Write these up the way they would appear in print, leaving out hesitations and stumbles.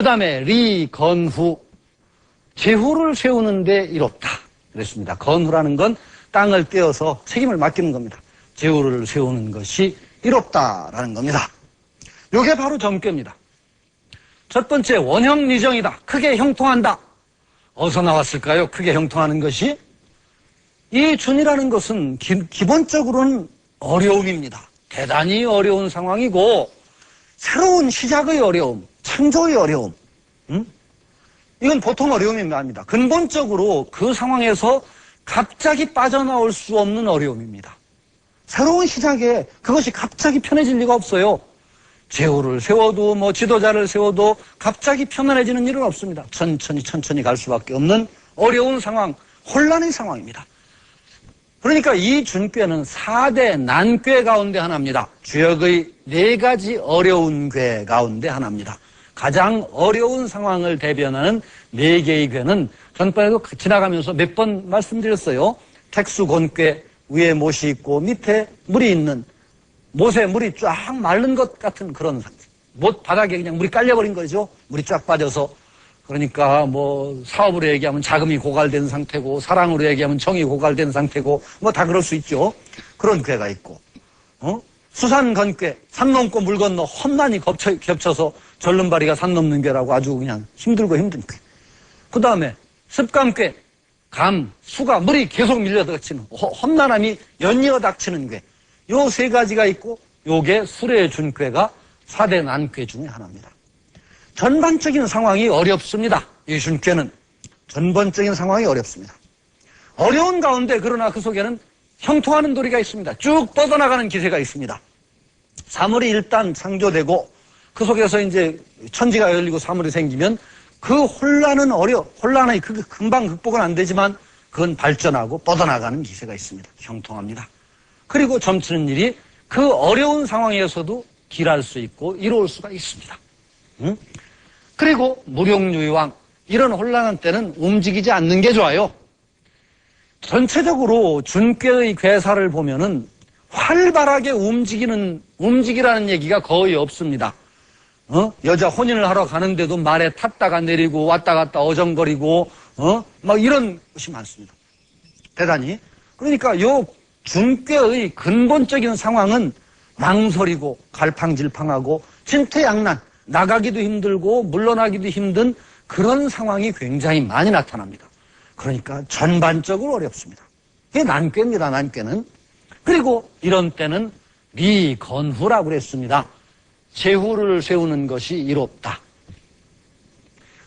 그 다음에 리건후, 제후를 세우는데 이롭다 그랬습니다. 건후라는 건 땅을 떼어서 책임을 맡기는 겁니다. 제후를 세우는 것이 이롭다라는 겁니다. 이게 바로 정죄입니다. 첫 번째, 원형리정이다. 크게 형통한다. 어디서 나왔을까요? 크게 형통하는 것이? 이 준이라는 것은 기본적으로는 어려움입니다. 대단히 어려운 상황이고, 새로운 시작의 어려움, 창조의 어려움. 이건 보통 어려움이 아닙니다. 근본적으로 그 상황에서 갑자기 빠져나올 수 없는 어려움입니다. 새로운 시작에 그것이 갑자기 편해질 리가 없어요. 제후를 세워도 지도자를 세워도 갑자기 편안해지는 일은 없습니다. 천천히 갈 수밖에 없는 어려운 상황, 혼란의 상황입니다. 그러니까 이 준꾀는 4대 난꾀 가운데 하나입니다. 주역의 4가지 어려운 꾀 가운데 하나입니다. 가장 어려운 상황을 대변하는 4개의 꾀는 전번에도 지나가면서 몇 번 말씀드렸어요. 택수곤꾀, 위에 못이 있고 밑에 물이 있는, 못에 물이 쫙 마른 것 같은 그런 상태. 못 바닥에 그냥 물이 깔려버린 거죠. 물이 쫙 빠져서. 그러니까 사업으로 얘기하면 자금이 고갈된 상태고, 사랑으로 얘기하면 정이 고갈된 상태고, 다 그럴 수 있죠. 그런 꾀가 있고, 수산건꾀, 산 넘고 물 건너 험난이 겹쳐서 절름발이가 산 넘는 꾀라고 아주 그냥 힘들고 힘든 꾀. 그 다음에 습감꾀, 수가 물이 계속 밀려닥치는, 험난함이 연이어 닥치는 꾀. 요 3가지가 있고, 요게 수레의 준꾀가 4대 난꾀 중에 하나입니다. 전반적인 상황이 어렵습니다. 이 준꾀는 전반적인 상황이 어렵습니다. 어려운 가운데 그러나 그 속에는 형통하는 도리가 있습니다. 쭉 뻗어나가는 기세가 있습니다. 사물이 일단 창조되고 그 속에서 이제 천지가 열리고 사물이 생기면 그 혼란의 금방 극복은 안 되지만 그건 발전하고 뻗어나가는 기세가 있습니다. 형통합니다. 그리고 점치는 일이 그 어려운 상황에서도 길할 수 있고 이로울 수가 있습니다. 그리고 무룡유의왕, 이런 혼란한 때는 움직이지 않는 게 좋아요. 전체적으로 준꾀의 괴사를 보면은 활발하게 움직이라는 얘기가 거의 없습니다. 여자 혼인을 하러 가는데도 말에 탔다가 내리고 왔다 갔다 어정거리고, 이런 것이 많습니다. 대단히. 그러니까 요 준꾀의 근본적인 상황은 망설이고 갈팡질팡하고 진퇴양난, 나가기도 힘들고 물러나기도 힘든 그런 상황이 굉장히 많이 나타납니다. 그러니까 전반적으로 어렵습니다. 이게 난꾀입니다, 난꾀는. 그리고 이런 때는 리건후라고 그랬습니다. 제후를 세우는 것이 이롭다.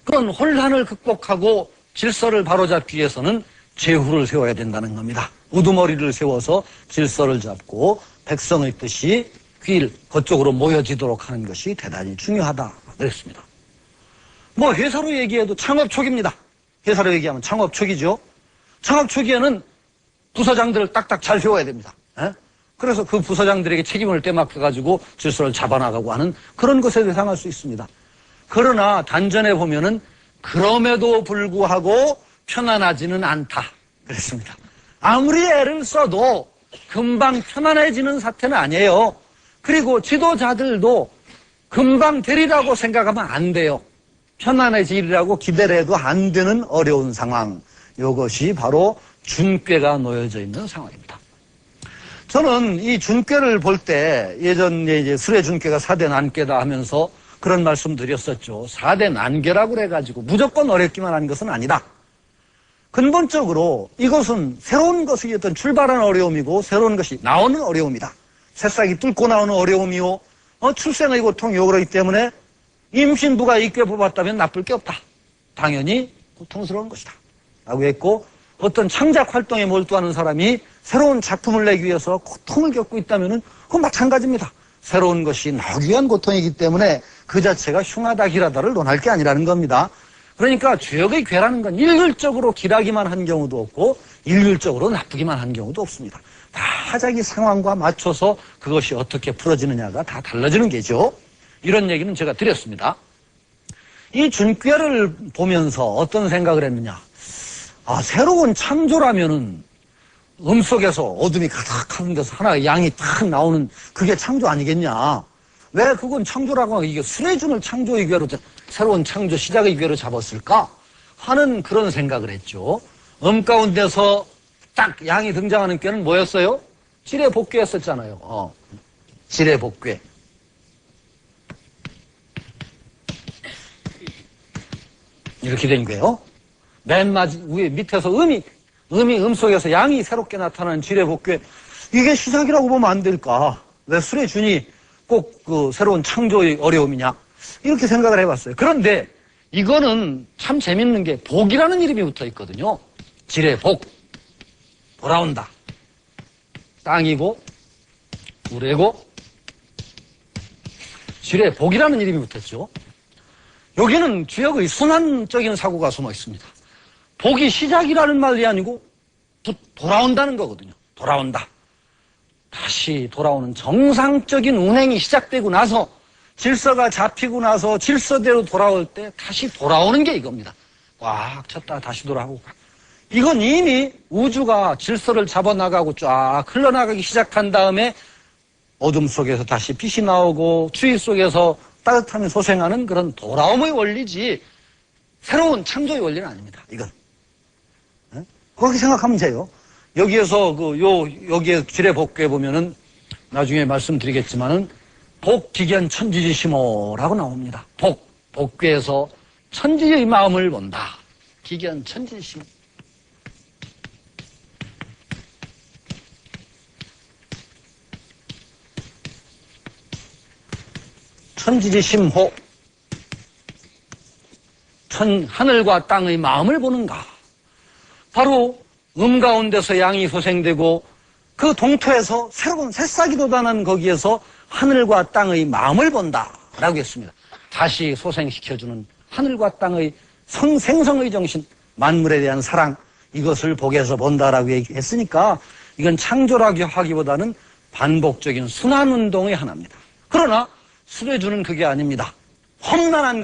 그런 혼란을 극복하고 질서를 바로잡기 위해서는 제후를 세워야 된다는 겁니다. 우두머리를 세워서 질서를 잡고 백성의 뜻이 그쪽으로 모여지도록 하는 것이 대단히 중요하다 그랬습니다. 회사로 얘기해도 창업 초기입니다. 회사로 얘기하면 창업 초기죠. 창업 초기에는 부서장들을 딱딱 잘 세워야 됩니다. 그래서 그 부서장들에게 책임을 떼맡겨가지고 질서를 잡아나가고 하는 그런 것에 대상할 수 있습니다. 그러나 단전에 보면은 그럼에도 불구하고 편안하지는 않다 그랬습니다. 아무리 애를 써도 금방 편안해지는 사태는 아니에요. 그리고 지도자들도 금방 되리라고 생각하면 안 돼요. 편안해지리라고 기대를 해도 안 되는 어려운 상황. 이것이 바로 준꾀가 놓여져 있는 상황입니다. 저는 이 준꾀를 볼 때 예전에 이제 수레 준꾀가 4대 난꾀다 하면서 그런 말씀 드렸었죠. 4대 난꾀라고 그래가지고 무조건 어렵기만 한 것은 아니다. 근본적으로 이것은 새로운 것이 어떤 출발하는 어려움이고 새로운 것이 나오는 어려움이다. 새싹이 뚫고 나오는 어려움이요. 출생의 고통이 그러기 때문에 임신부가 이 꾀 뽑았다면 나쁠 게 없다. 당연히 고통스러운 것이다. 라고 했고, 어떤 창작 활동에 몰두하는 사람이 새로운 작품을 내기 위해서 고통을 겪고 있다면 그건 마찬가지입니다. 새로운 것이 나오기 위한 고통이기 때문에 그 자체가 흉하다 길하다를 논할 게 아니라는 겁니다. 그러니까 주역의 괴라는 건 일률적으로 길하기만 한 경우도 없고 일률적으로 나쁘기만 한 경우도 없습니다. 다 자기 상황과 맞춰서 그것이 어떻게 풀어지느냐가 다 달라지는 게죠. 이런 얘기는 제가 드렸습니다. 이 준꾀를 보면서 어떤 생각을 했느냐. 새로운 창조라면은 속에서 어둠이 가득한 데서 하나의 양이 탁 나오는 그게 창조 아니겠냐. 왜 그건 창조라고 하고 이게 수레준을 창조의 괴로 새로운 창조 시작의 기회로 잡았을까 하는 그런 생각을 했죠. 가운데서 딱 양이 등장하는 꾀는 뭐였어요? 지뢰복괴였었잖아요. 지뢰복괴. 이렇게 된 거예요. 맨 위에 밑에서 음 속에서 양이 새롭게 나타나는 지뢰복괴. 이게 시작이라고 보면 안 될까? 왜 술의 준이 꼭 그 새로운 창조의 어려움이냐? 이렇게 생각을 해봤어요. 그런데 이거는 참 재밌는 게 복이라는 이름이 붙어 있거든요. 지뢰복. 돌아온다. 땅이고, 우레고, 지뢰복이라는 이름이 붙었죠. 여기는 주역의 순환적인 사고가 숨어 있습니다. 복이 시작이라는 말이 아니고 돌아온다는 거거든요. 돌아온다. 다시 돌아오는 정상적인 운행이 시작되고 나서 질서가 잡히고 나서 질서대로 돌아올 때 다시 돌아오는 게 이겁니다. 꽉 쳤다 다시 돌아오고. 이건 이미 우주가 질서를 잡아나가고 쫙 흘러나가기 시작한 다음에 어둠 속에서 다시 빛이 나오고 추위 속에서 따뜻함이 소생하는 그런 돌아옴의 원리지 새로운 창조의 원리는 아닙니다. 이건. 그렇게 생각하면 돼요. 여기에서 여기에 지뢰복괴에 보면은 나중에 말씀드리겠지만은 복기견 천지지심오라고 나옵니다. 복괴에서 천지의 마음을 본다. 기견 천지지심오. 천지지심호. 하늘과 땅의 마음을 보는가. 바로 가운데서 양이 소생되고 그 동토에서 새로운 새싹이 돋아난 거기에서 하늘과 땅의 마음을 본다라고 했습니다. 다시 소생시켜주는 하늘과 땅의 생성의 정신, 만물에 대한 사랑, 이것을 복에서 본다라고 얘기했으니까 이건 창조라고 하기보다는 반복적인 순환운동의 하나입니다. 그러나 수레주는 그게 아닙니다. 험난한